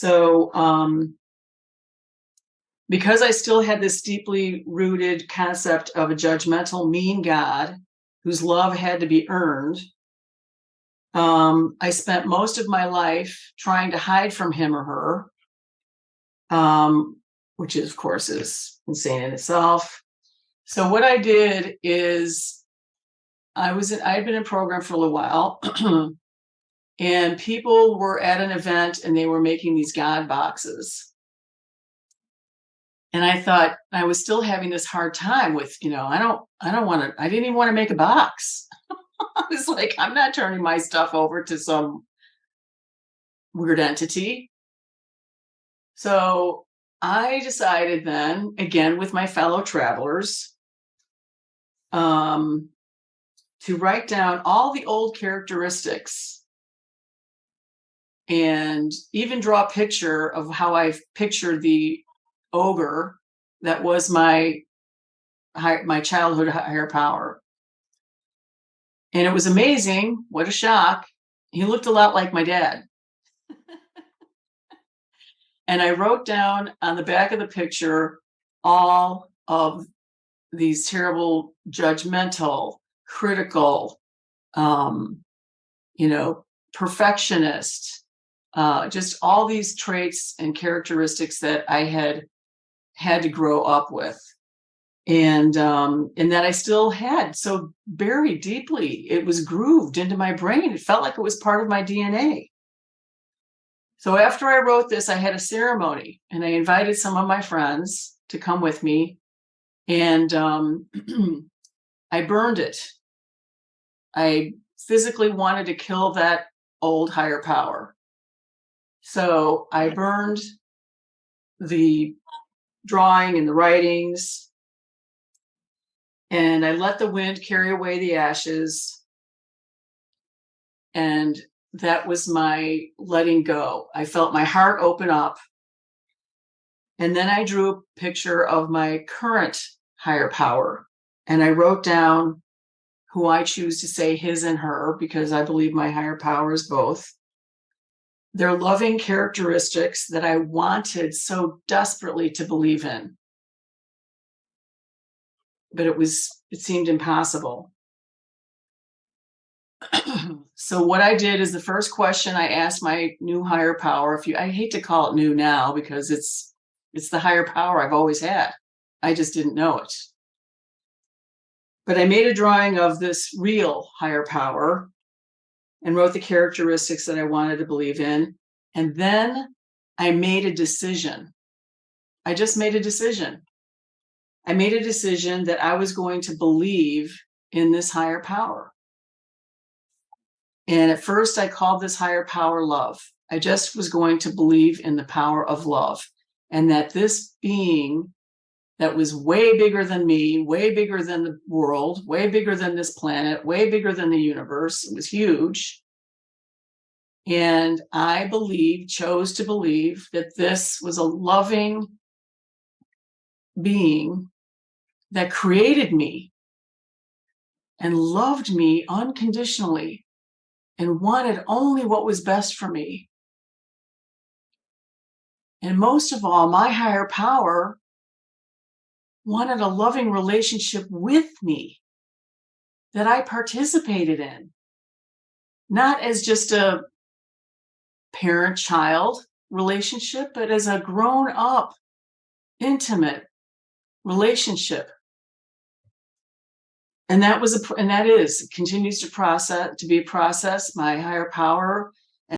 So because I still had this deeply rooted concept of a judgmental, mean God whose love had to be earned, I spent most of my life trying to hide from him or her, which is, of course, is insane in itself. So what I did is I had been in program for a little while, and people were at an event and they were making these God boxes. And I thought I was still having this hard time with, I didn't even want to make a box. I was like, I'm not turning my stuff over to some weird entity. So I decided then, again, with my fellow travelers, to write down all the old characteristics and even draw a picture of how I pictured the ogre that was my childhood higher power. And it was amazing. What a shock. He looked a lot like my dad. And I wrote down on the back of the picture all of these terrible, judgmental, critical, perfectionist, just all these traits and characteristics that I had to grow up with. And that I still had so buried deeply. It was grooved into my brain. It felt like it was part of my DNA. So after I wrote this, I had a ceremony and I invited some of my friends to come with me. And I burned it. I physically wanted to kill that old higher power. So I burned the drawing and the writings, and I let the wind carry away the ashes. And that was my letting go. I felt my heart open up. And then I drew a picture of my current higher power. And I wrote down who I choose to say his and her, because I believe my higher power is both. Their loving characteristics that I wanted so desperately to believe in. But it seemed impossible. So what I did is the first question I asked my new higher power, I hate to call it new now because it's the higher power I've always had. I just didn't know it. But I made a drawing of this real higher power and wrote the characteristics that I wanted to believe in. And then I made a decision. I just made a decision. I made a decision that I was going to believe in this higher power. And at first I called this higher power love. I just was going to believe in the power of love, and that this being that was way bigger than me, way bigger than the world, way bigger than this planet, way bigger than the universe. It was huge. And I chose to believe that this was a loving being that created me and loved me unconditionally and wanted only what was best for me. And most of all, my higher power wanted a loving relationship with me that I participated in, not as just a parent-child relationship, but as a grown-up, intimate relationship. And that continues to be a process. My higher power